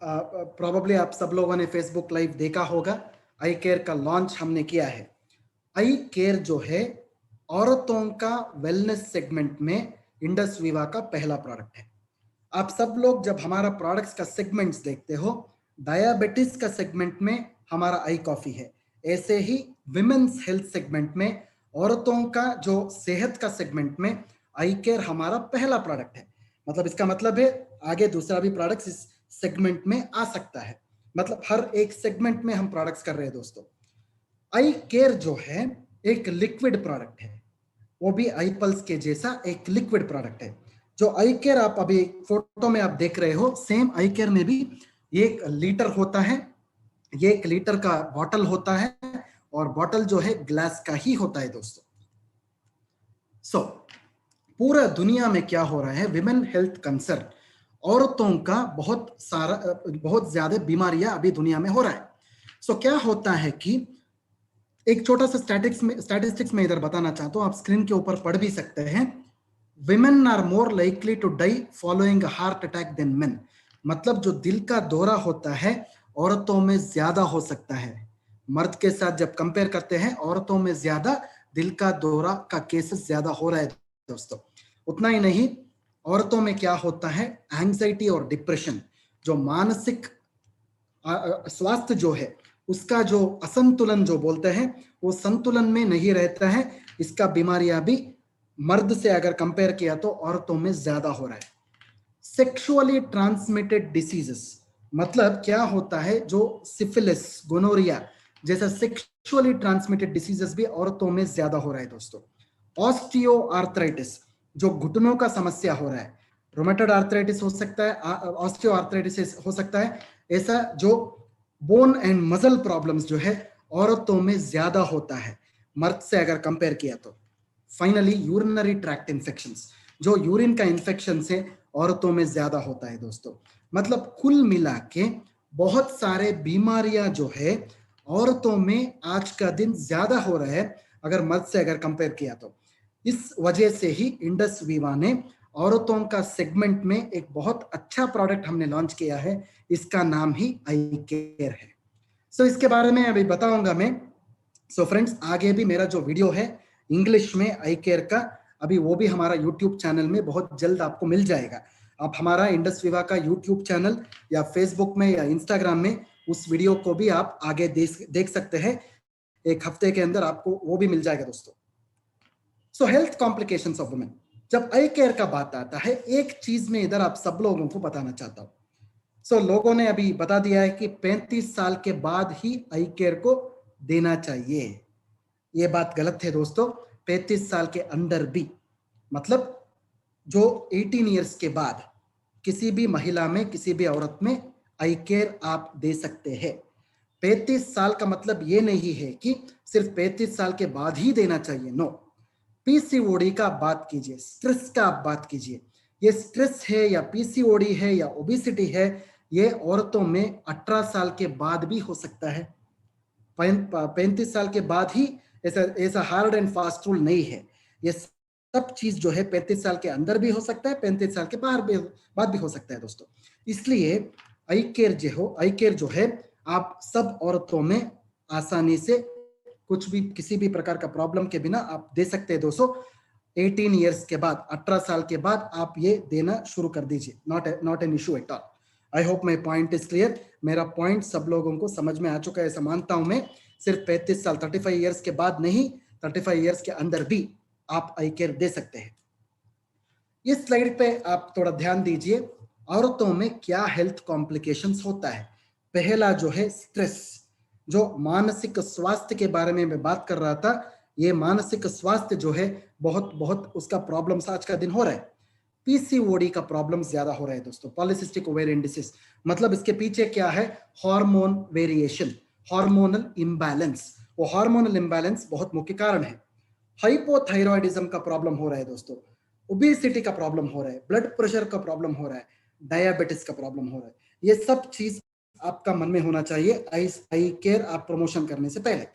Probably आप सब लोगों ने फेसबुक लाइव देखा होगा, आई केयर का लॉन्च हमने किया है। आई केयर जो है औरतों का वेलनेस सेगमेंट में इंडस वीवा का पहला प्रोडक्ट है। आप सब लोग जब हमारा प्रोडक्ट्स का सेगमेंट्स देखते हो, डायबिटीज का सेगमेंट में हमारा आई कॉफी है, ऐसे ही विमेन्स हेल्थ सेगमेंट में, औरतों का जो सेहत का सेगमेंट में आई केयर हमारा पहला प्रोडक्ट है। मतलब इसका मतलब है आगे दूसरा भी प्रोडक्ट्स इस सेगमेंट में आ सकता है। मतलब हर एक सेगमेंट में हम प्रोडक्ट्स कर रहे हैं दोस्तों। आई केयर जो है एक लिक्विड प्रोडक्ट है, वो भी आई पल्स के जैसा एक लिक्विड प्रोडक्ट है। जो आई केयर आप अभी फोटो में आप देख रहे हो, सेम आई केयर में भी एक लीटर होता है, ये 1 लीटर का बॉटल होता है और बॉटल जो है ग्लास का ही होता है दोस्तों। पूरा दुनिया में क्या हो रहा है, विमेन हेल्थ कंसर्न, औरतों का बहुत ज्यादा बीमारियां अभी दुनिया में हो रहा है। क्या होता है कि एक छोटा सा स्टैटिस्टिक्स में इधर बताना चाहता हूं, आप स्क्रीन के ऊपर पढ़ भी सकते हैं। Women are more likely to die following heart attack than men. मतलब जो दिल का दौरा होता है औरतों में ज्यादा हो सकता है। मर्द के साथ जब कंपेयर करते हैं, औरतों में ज्यादा दिल का दौरा का केसेस ज्यादा हो रहा है दोस्तों। उतना ही नहीं, औरतों में क्या होता है, एंजाइटी और डिप्रेशन, जो मानसिक स्वास्थ्य जो है उसका जो असंतुलन जो बोलते हैं, वो संतुलन में नहीं रहता है। इसका बीमारियां भी मर्द से अगर कंपेयर किया तो औरतों में ज्यादा हो रहा है। सेक्सुअली ट्रांसमिटेड डिसीजेस, मतलब क्या होता है, जो सिफिलिस, गोनोरिया जैसा सेक्सुअली ट्रांसमिटेड डिसीजेस भी औरतों में ज्यादा हो रहा है दोस्तों। ऑस्टियो आर्थराइटिस, जो घुटनों का समस्या हो रहा है, रोमेटॉइड आर्थराइटिस हो सकता है, ऑस्टियो आर्थराइटिस हो सकता है, ऐसा जो बोन एंड मसल प्रॉब्लम्स जो है औरतों में ज्यादा होता है मर्द से अगर कंपेयर किया तो। फाइनली यूरिनरी ट्रैक्ट इन्फेक्शंस, जो यूरिन का इन्फेक्शन से औरतों में ज्यादा होता है दोस्तों। मतलब कुल मिला के बहुत सारे बीमारियां जो है औरतों में आज का दिन ज्यादा हो रहा है अगर मर्द से अगर कंपेयर किया तो। इस वजह से ही इंडस वीवा ने औरतों का सेगमेंट में एक बहुत अच्छा प्रोडक्ट हमने लॉन्च किया है, इसका नाम ही आई केयर है। इसके बारे में अभी बताऊंगा मैं। फ्रेंड्स, आगे भी मेरा जो वीडियो है इंग्लिश में आई केयर का, अभी वो भी हमारा यूट्यूब चैनल में बहुत जल्द आपको मिल जाएगा। आप हमारा इंडस वीवा का यूट्यूब चैनल या फेसबुक में या इंस्टाग्राम में उस वीडियो को भी आप आगे देख सकते हैं। एक हफ्ते के अंदर आपको वो भी मिल जाएगा दोस्तों। हेल्थ कॉम्प्लिकेशंस ऑफ वुमेन, जब आई केयर का बात आता है, एक चीज में इधर आप सब लोगों को बताना चाहता हूं। लोगों ने अभी बता दिया है कि 35 साल के बाद ही आई केयर को देना चाहिए। यह बात गलत है दोस्तों। 35 साल के अंदर भी, मतलब जो 18 ईयर्स के बाद किसी भी महिला में, किसी भी औरत में आई केयर आप दे सकते हैं। 35 साल का मतलब ये नहीं है कि सिर्फ 35 साल के बाद ही देना चाहिए, नो। पीसीओडी का बात कीजिए, स्ट्रेस का आप बात कीजिए। ये स्ट्रेस है या पीसीओडी है या ओबेसिटी है, ये औरतों में 18 साल के बाद भी हो सकता है। 35 साल के बाद ही, ऐसा हार्ड एंड फास्ट रूल नहीं है। ये सब चीज जो है 35 साल के अंदर भी हो सकता है, 35 साल के बाद भी हो सकता है दोस्तों। इसलिए आई केयर जो है आप सब औरतों में आसानी से कुछ भी, किसी भी प्रकार का प्रॉब्लम के बिना आप दे सकते हैं दोस्तों। 18 ईयर्स के बाद, 18 साल के बाद आप ये देना शुरू कर दीजिए। Not an issue at all. I hope my point is clear. मेरा पॉइंट सब लोगों को समझ में आ चुका है ऐसा मानता हूं मैं। सिर्फ 35 साल, 35 ईयर्स के बाद नहीं, 35 ईयर्स के अंदर भी आप आई केयर दे सकते हैं। इस स्लाइड पे आप थोड़ा ध्यान दीजिए, औरतों में क्या हेल्थ कॉम्प्लिकेशंस होता है। पहला जो है स्ट्रेस, जो मानसिक स्वास्थ्य के बारे में मैं बात कर रहा था। ये मानसिक स्वास्थ्य जो है बहुत बहुत उसका प्रॉब्लम्स आज का दिन हो रहा है। पीसीओडी का प्रॉब्लम ज्यादा हो रहा है दोस्तों, पॉलिसिस्टिक ओवेरियन डिसीज। मतलब इसके पीछे क्या है, हार्मोन वेरिएशन, हार्मोनल इम्बैलेंस। वो हार्मोनल इम्बैलेंस बहुत मुख्य कारण है। हाइपोथायरॉयडिज्म का प्रॉब्लम हो रहा है दोस्तों, ओबेसिटी का प्रॉब्लम हो रहा है, ब्लड प्रेशर का प्रॉब्लम हो रहा है, डायबिटीज का प्रॉब्लम हो रहा है। ये सब चीज आपका मन में होना चाहिए आई केयर आप प्रमोशन करने से पहले।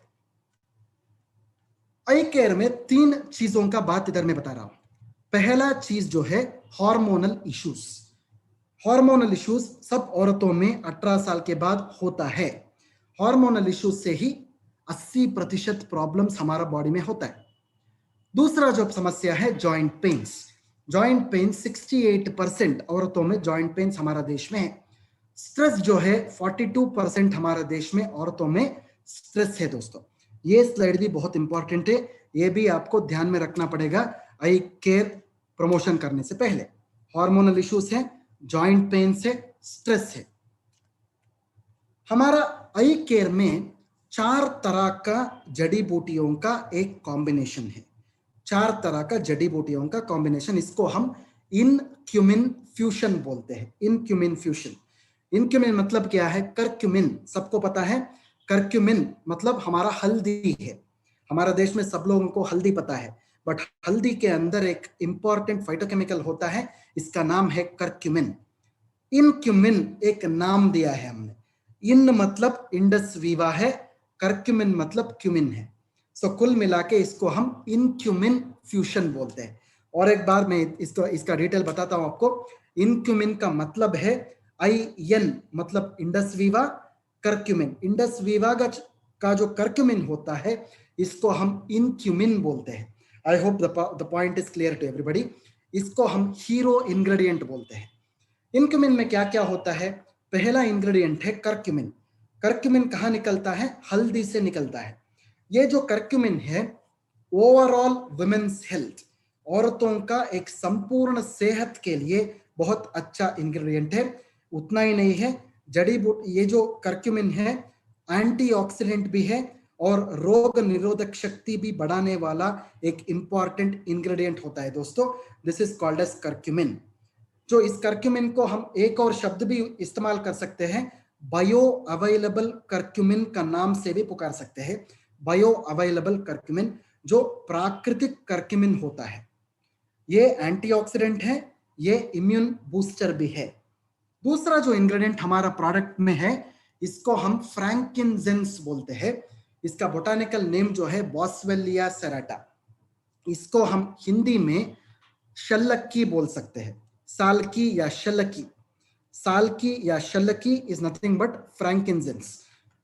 आई केयर में 3 चीजों का बात इधर मैं बता रहा हूं। पहला चीज जो है हार्मोनल इश्यूज। हार्मोनल इश्यूज सब औरतों में 18 साल के बाद होता है। हार्मोनल इश्यूज से ही 80% प्रॉब्लम्स हमारा बॉडी में होता है। दूसरा जो समस्या है जॉइंट पेन्स। जॉइंट पेन 68% औरतों में जॉइंट पेन्स हमारा देश में है। स्ट्रेस जो है 42% हमारा देश में औरतों में स्ट्रेस है दोस्तों। ये स्लाइड भी बहुत इंपॉर्टेंट है, ये भी आपको ध्यान में रखना पड़ेगा आई केयर प्रमोशन करने से पहले। हार्मोनल इश्यूज है, जॉइंट पेन से, स्ट्रेस है। हमारा आई केयर में 4 तरह का जड़ी बूटियों का एक कॉम्बिनेशन है। 4 तरह का जड़ी बूटियों का कॉम्बिनेशन, इसको हम इनक्यूमिन फ्यूशन बोलते हैं। इनक्यूमिन फ्यूशन, इनक्यूमिन मतलब क्या है? करक्यूमिन, सबको पता है। करक्यूमिन मतलब हमारा हल्दी है। हमारा देश में सब लोगों को हल्दी पता है, बट हल्दी के अंदर एक इंपॉर्टेंट फाइटोकेमिकल होता है, इसका नाम है करक्यूमिन। इनक्यूमिन एक नाम दिया है हमने। इन मतलब इंडस वीवा है, करक्यूमिन मतलब क्यूमिन है। सो कुल मिला के इसको हम इनक्यूमिन फ्यूशन बोलते हैं। और एक बार मैं इसका डिटेल बताता हूं आपको। इनक्यूमिन का मतलब है IN मतलब Indus Viva, curcumin. Indus Viva का जो करक्यूमिन होता है इसको हम इनक्यूमिन बोलते हैं। I hope the point is clear to everybody. इसको हम हीरो इंग्रेडिएंट बोलते हैं। इनक्यूमिन में क्या क्या होता है? पहला इंग्रेडिएंट है करक्यूमिन। करक्यूमिन कहाँ निकलता है? हल्दी से निकलता है। ये जो करक्यूमिन है ओवरऑल वुमेन्स हेल्थ, औरतों का एक संपूर्ण सेहत के लिए बहुत अच्छा इंग्रेडिएंट है। उतना ही नहीं है, जड़ी बूटी, ये जो करक्यूमिन है एंटीऑक्सीडेंट भी है और रोग निरोधक शक्ति भी बढ़ाने वाला एक इंपॉर्टेंट इंग्रेडिएंट होता है दोस्तों। This is called as curcumin. जो इस करक्यूमिन को हम एक और शब्द भी इस्तेमाल कर सकते हैं, बायो अवेलेबल करक्यूमिन का नाम से भी पुकार सकते हैं। बायो अवेलेबल करक्यूमिन, जो प्राकृतिक करक्यूमिन होता है। ये एंटीऑक्सीडेंट है, ये इम्यून बूस्टर भी है। दूसरा जो इंग्रेडिएंट हमारा प्रोडक्ट में है इसको हम फ्रैंकिनजेंस बोलते हैं। इसका बोटानिकल नेम जो है बॉस्वेलिया सेराटा। इसको हम हिंदी में शल्लक्की बोल सकते हैं, सालकी या शल्लकी। सालकी या शल्लकी इज नथिंग बट फ्रैंकिनजेंस।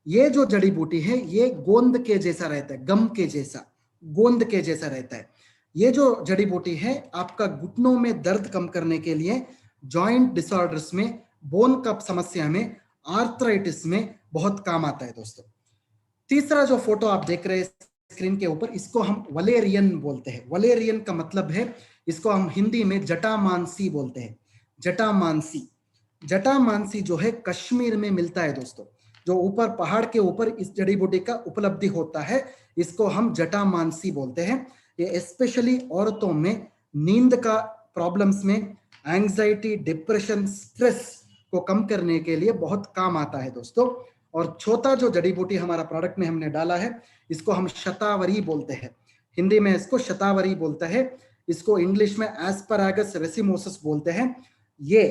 ये जो जड़ी बूटी है ये गोंद के जैसा रहता है, गम के जैसा, गोंद के जैसा रहता है। ये जो जड़ी बूटी है आपका घुटनों में दर्द कम करने के लिए, जॉइंट डिसऑर्डर्स में, बोन कप समस्या में, आर्थराइटिस में बहुत काम आता है दोस्तों। तीसरा जो फोटो आप देख रहे हैं स्क्रीन के ऊपर, इसको हम वलेरियन बोलते हैं। वलेरियन का मतलब है, इसको हम हिंदी में जटामानसी बोलते हैं। जटामानसी, जटामानसी जो है कश्मीर में मिलता है दोस्तों। जो ऊपर पहाड़ के ऊपर इस जड़ी बूटी का उपलब्धि होता है, इसको हम जटामानसी बोलते हैं। ये स्पेशली औरतों में नींद का प्रॉब्लम्स में, एंजाइटी, डिप्रेशन, स्ट्रेस को कम करने के लिए बहुत काम आता है दोस्तों। और चौथा जो जड़ी बूटी हमारा प्रोडक्ट में हमने डाला है इसको हम शतावरी बोलते हैं। हिंदी में इसको शतावरी बोलता है, इसको इंग्लिश में एस्परागस रेसिमोसस बोलते हैं। ये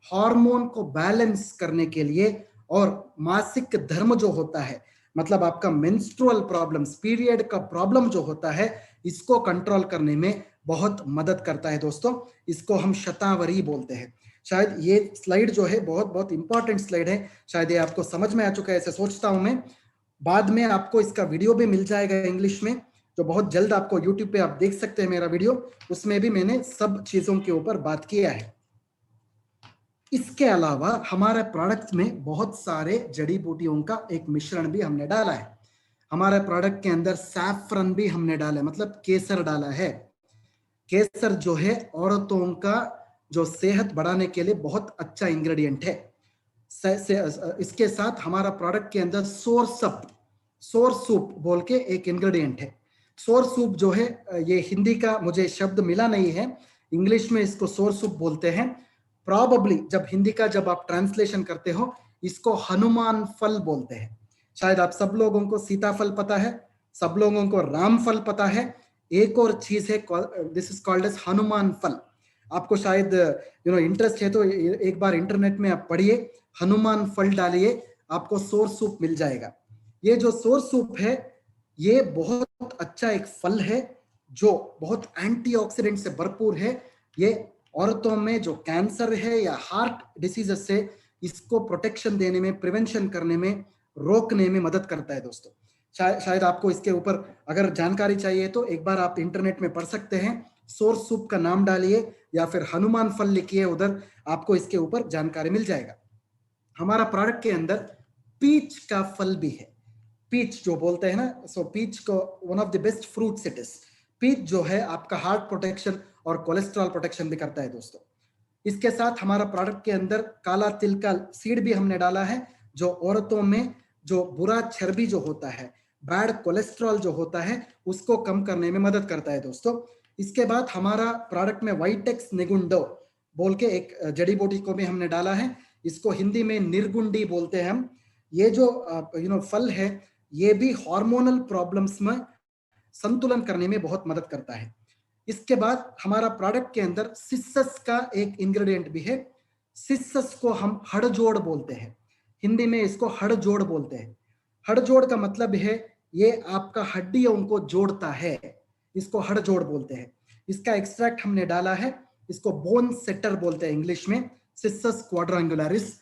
हार्मोन को बैलेंस करने के लिए और मासिक धर्म जो होता है, मतलब आपका मेंस्ट्रुअल प्रॉब्लम्स, पीरियड का प्रॉब्लम जो होता है, इसको कंट्रोल करने में बहुत मदद करता है दोस्तों। इसको हम शतावरी बोलते हैं। शायद ये स्लाइड जो है बहुत बहुत इंपॉर्टेंट स्लाइड है, शायद ये आपको समझ में आ चुका है ऐसे सोचता हूं मैं। बाद में आपको इसका वीडियो भी मिल जाएगा इंग्लिश में, जो बहुत जल्द आपको यूट्यूब पे आप देख सकते हैं मेरा वीडियो, उसमें भी मैंने सब चीजों के ऊपर बात किया है। इसके अलावा हमारे प्रोडक्ट में बहुत सारे जड़ी बूटियों का एक मिश्रण भी हमने डाला है। हमारे प्रोडक्ट के अंदर सैफरन भी हमने डाला है, मतलब केसर डाला है। केसर जो है औरतों का जो सेहत बढ़ाने के लिए बहुत अच्छा इंग्रेडिएंट है। इसके साथ हमारा प्रोडक्ट के अंदर सोर सूप बोल के एक इंग्रेडिएंट है। सोर सूप जो है, ये हिंदी का मुझे शब्द मिला नहीं है, इंग्लिश में इसको सोर सूप बोलते हैं। प्रॉबली जब आप ट्रांसलेशन करते हो इसको हनुमान फल बोलते हैं। शायद आप सब लोगों को सीताफल पता है, सब लोगों को राम फल पता है, एक और चीज है this is called as Hanuman phal. आपको शायद इंटरेस्ट है तो एक बार इंटरनेट में आप पढ़िए, हनुमान फल डालिए, आपको सोर सूप मिल जाएगा। ये जो सोर सूप है ये बहुत अच्छा एक फल है जो बहुत एंटीऑक्सीडेंट से भरपूर है। ये औरतों में जो कैंसर है या हार्ट डिसीजेस से, इसको प्रोटेक्शन देने में, प्रिवेंशन करने में, रोकने में मदद करता है दोस्तों। शायद आपको इसके ऊपर अगर जानकारी चाहिए तो एक बार आप इंटरनेट में पढ़ सकते हैं। सोर सूप का नाम डालिए या फिर हनुमान फल लिखिए, उधर आपको इसके ऊपर जानकारी मिल जाएगा। हमारा प्रोडक्ट के अंदर पीच का फल भी है। पीच जो बोलते हैं ना, सो पीच को one of the best fruits it is. Peach जो है आपका हार्ट प्रोटेक्शन और कोलेस्ट्रॉल प्रोटेक्शन भी करता है दोस्तों। इसके साथ हमारा प्रोडक्ट के अंदर काला तिल का सीड भी हमने डाला है, जो औरतों में जो बुरा चर्बी जो होता है, बैड कोलेस्ट्रॉल जो होता है, उसको कम करने में मदद करता है दोस्तों। इसके बाद हमारा प्रोडक्ट में वाइटेक्स निगुंडो बोल के एक जड़ी बूटी को भी हमने डाला है। इसको हिंदी में निर्गुंडी बोलते हैं हम। ये जो फल है, ये भी हार्मोनल प्रॉब्लम्स में संतुलन करने में बहुत मदद करता है। इसके बाद हमारा प्रोडक्ट के अंदर सिसस का एक इंग्रेडिएंट भी है। सिसस को हम हड़जोड़ बोलते हैं, हिंदी में इसको हड़जोड़ बोलते हैं। हड़जोड़ का मतलब है ये आपका हड्डियों को जोड़ता है, इसको हड़जोड़ बोलते हैं। इसका एक्सट्रैक्ट हमने डाला है, इसको बोन सेटर बोलते हैं इंग्लिश में, सिसस क्वाड्रेंगुलरिस।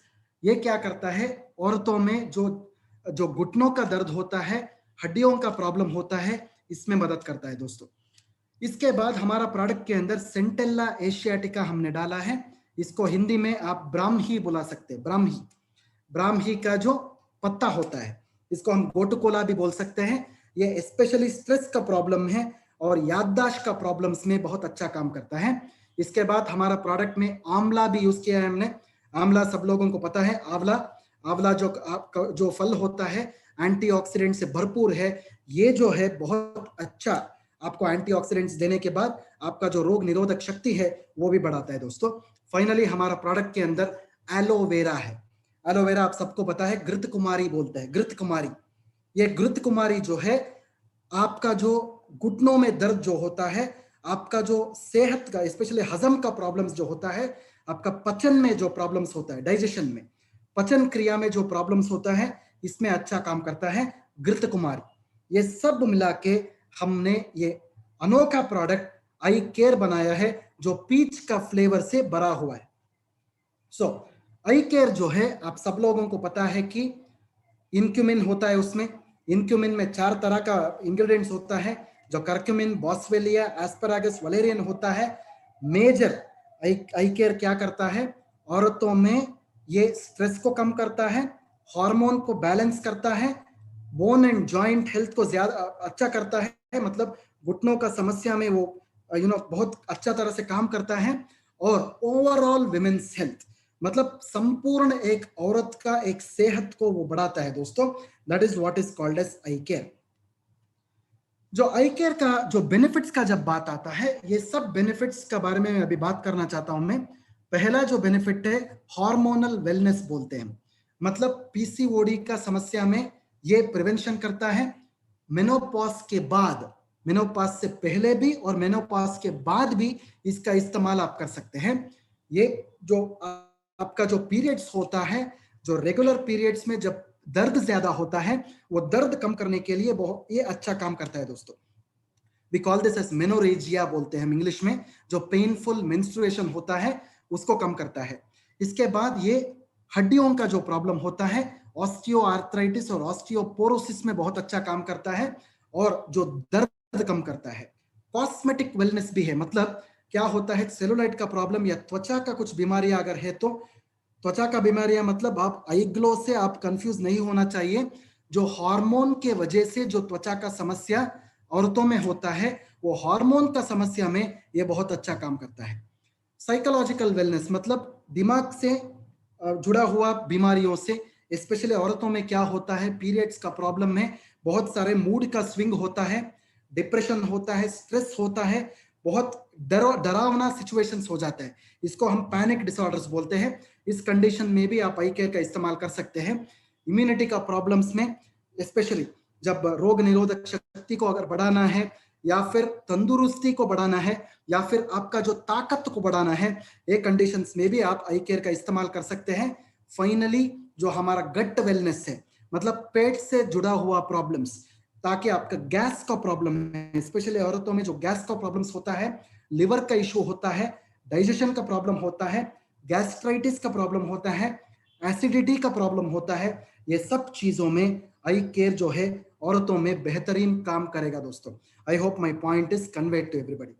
ये क्या करता है, औरतों में जो जो घुटनों का दर्द होता है, हड्डियों का प्रॉब्लम होता है, इसमें मदद करता है दोस्तों। इसके बाद हमारा प्रोडक्ट के अंदर सेंटेला एशियाटिका हमने डाला है। इसको हिंदी में आप ब्राह्मी बुला सकते हैं, ब्राह्मी। ब्राह्मी का जो पत्ता होता है, इसको हम गोटुकोला भी बोल सकते हैं। ये स्पेशली स्ट्रेस का प्रॉब्लम है और याददाश्त का प्रॉब्लम्स में बहुत अच्छा काम करता है। इसके बाद हमारा प्रोडक्ट में आंवला भी यूज किया है हमने। आंवला सब लोगों को पता है, आंवला आंवला जो फल होता है एंटीऑक्सीडेंट से भरपूर है। ये जो है बहुत अच्छा आपको एंटीऑक्सीडेंट्स देने के बाद आपका जो रोग निरोधक शक्ति है वो भी बढ़ाता है दोस्तों। फाइनली हमारा प्रोडक्ट के अंदर एलोवेरा है। एलोवेरा आप सबको पता है, घृत कुमारी बोलते हैं, घृत कुमारी। ये घृत कुमारी जो है आपका जो घुटनों में दर्द जो होता है, आपका जो सेहत का स्पेशली हजम का प्रॉब्लम्स जो होता है, आपका पचन में जो प्रॉब्लम्स होता है, डाइजेशन में, पचन क्रिया में जो प्रॉब्लम्स होता है, इसमें अच्छा काम करता है घृत कुमारी। ये सब मिला के हमने ये अनोखा प्रोडक्ट आई केयर बनाया है, जो पीच का फ्लेवर से भरा हुआ है। सो आई केयर जो है आप सब लोगों को पता है कि इनक्यूमिन होता है उसमें। इनक्यूमिन में 4 तरह का इंग्रेडिएंट्स होता है, जो करक्यूमिन, बॉस्वेलिया, एस्परागस, वलेरियन होता है। मेजर आई केयर क्या करता है, औरतों में ये स्ट्रेस को कम करता है, हार्मोन को बैलेंस करता है, बोन एंड जॉइंट हेल्थ को ज्यादा अच्छा करता है, मतलब घुटनों का समस्या में वो बहुत अच्छा तरह से काम करता है। और ओवरऑल विमेन्स हेल्थ, मतलब संपूर्ण एक औरत का एक सेहत को वो बढ़ाता है दोस्तों। That is what is called as eye care. जो आई केयर का जो बेनिफिट्स का जब बात आता है, ये सब बेनिफिट्स का बारे में अभी बात करना चाहता हूं मैं। पहला जो बेनिफिट है हार्मोनल वेलनेस बोलते हैं, मतलब पीसीओडी का समस्या में ये प्रिवेंशन करता है। मेनोपॉज के बाद, मेनोपॉज से पहले भी और मेनोपॉज के बाद भी इसका इस्तेमाल आप कर सकते हैं। ये जो आपका जो पीरियड्स होता है, जो रेगुलर पीरियड्स में जब दर्द ज्यादा होता है, वो दर्द कम करने के लिए बहुत ये अच्छा काम करता है दोस्तों। We call this as menorrhagia बोलते हैं हम इंग्लिश में, जो पेनफुल मेंस्ट्रुएशन होता है उसको कम करता है। इसके बाद ये हड्डियों का जो प्रॉब्लम होता है, ऑस्टियोआर्थराइटिस और ऑस्टियोपोरोसिस में बहुत अच्छा काम करता है और जो दर्द कम करता है। कॉस्मेटिक वेलनेस भी है, मतलब क्या होता है, सेलुलाइट का प्रॉब्लम या त्वचा का कुछ बीमारियां अगर है तो, त्वचा का बीमारियां मतलब आप आई ग्लो से आप कंफ्यूज नहीं होना चाहिए। जो हार्मोन के वजह से जो त्वचा का समस्या औरतों में होता है, वो हार्मोन का समस्या में ये बहुत अच्छा काम करता है। साइकोलॉजिकल वेलनेस, मतलब दिमाग से जुड़ा हुआ बीमारियों से, स्पेशली औरतों में क्या होता है, पीरियड्स का प्रॉब्लम में बहुत सारे मूड का स्विंग होता है, डिप्रेशन होता है, स्ट्रेस होता है, बहुत डरावना सिचुएशंस हो जाता है, इसको हम पैनिक डिसऑर्डर्स बोलते हैं। इस कंडीशन में भी आप आई केयर का इस्तेमाल कर सकते हैं। इम्यूनिटी का प्रॉब्लम्स में, स्पेशली जब रोग निरोधक शक्ति को अगर बढ़ाना है या फिर तंदुरुस्ती को बढ़ाना है या फिर आपका जो ताकत को बढ़ाना है, ये कंडीशंस में भी आप आई केयर का इस्तेमाल कर सकते हैं। फाइनली जो हमारा गट वेलनेस है, मतलब पेट से जुड़ा हुआ प्रॉब्लम्स, ताकि आपका गैस का प्रॉब्लम है, स्पेशली औरतों में जो गैस का प्रॉब्लम्स होता है, लिवर का इशू होता है, डाइजेशन का प्रॉब्लम होता है, गैस्ट्राइटिस का प्रॉब्लम होता है, एसिडिटी का प्रॉब्लम होता है, ये सब चीजों में आई केयर जो है औरतों में बेहतरीन काम करेगा दोस्तों। I hope my point is conveyed to everybody.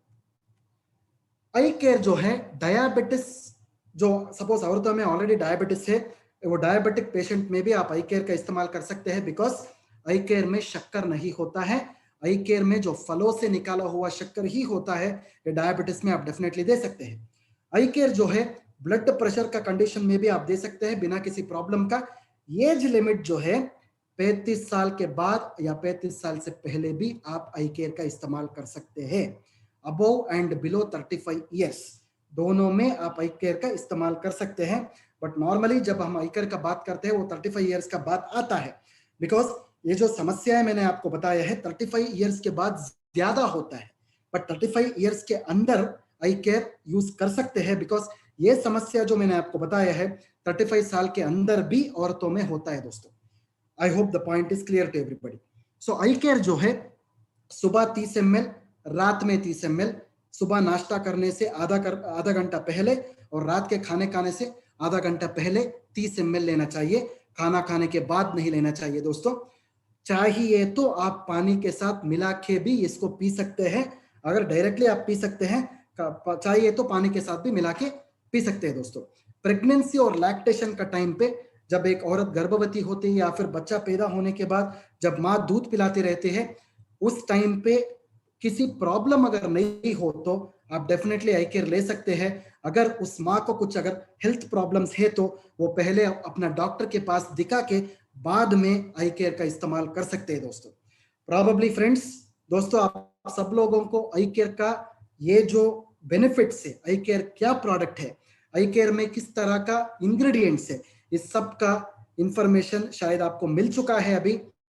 Eye care जो है डायबिटिस, जो सपोज औरतों में ऑलरेडी डायबिटिस है, वो डायबिटिक पेशेंट में भी आप आई केयर का इस्तेमाल कर सकते हैं, बिकॉज आई केयर में शक्कर नहीं होता है। आई केयर में जो फलों से निकाला हुआ शक्कर ही होता है, ये डायबिटिस में आप डेफिनेटली दे सकते हैं। आई केयर जो है ब्लड प्रेशर का कंडीशन में भी आप दे सकते हैं बिना किसी प्रॉब्लम का। एज लिमिट जो है 35 साल के बाद या 35 साल से पहले भी आप आई केयर का इस्तेमाल कर सकते हैं। अबोव एंड बिलो 35 ईयर्स दोनों में आप आई केयर का इस्तेमाल कर सकते हैं। बट नॉर्मली जब हम आई केयर का बात करते हैं वो 35 ईयर्स का बात आता है, बिकॉज ये जो समस्या है मैंने आपको बताया है 35 ईयर्स के बाद ज्यादा होता है, बट 35 ईयर्स के अंदर आई केयर यूज कर सकते हैं, बिकॉज ये समस्या जो मैंने आपको बताया है 35 साल के अंदर भी औरतों में होता है दोस्तों। I hope the point is clear to everybody. So eye care जो है सुबह 30 ml, रात में 30 ml, सुबह नाश्ता करने से आधा घंटा पहले और रात के खाने से आधा घंटा पहले 30 ml लेना चाहिए। खाना खाने के बाद नहीं लेना चाहिए दोस्तों। चाहिए तो आप पानी के साथ मिला के भी इसको पी सकते हैं। अगर डायरेक्टली आप पी सकते हैं, चाहिए तो पानी के साथ भी मिला के पी सकते हैं दोस्तों। प्रेगनेंसी और लैक्टेशन का टाइम पे, जब एक औरत गर्भवती होती है या फिर बच्चा पैदा होने के बाद जब माँ दूध पिलाती रहती है, उस टाइम पे किसी प्रॉब्लम अगर नहीं हो तो आप डेफिनेटली आई केयर ले सकते हैं। अगर उस माँ को कुछ अगर हेल्थ प्रॉब्लम्स है तो वो पहले अपना डॉक्टर के पास दिखा के बाद में आई केयर का इस्तेमाल कर सकते हैं दोस्तों। प्रॉबेबली फ्रेंड्स, दोस्तों आप सब लोगों को आई केयर का ये जो बेनिफिट्स है, आई केयर क्या प्रोडक्ट है, आई केयर में किस तरह का इंग्रेडिएंट्स है, इस सब का इंफॉर्मेशन शायद आपको मिल चुका है अभी।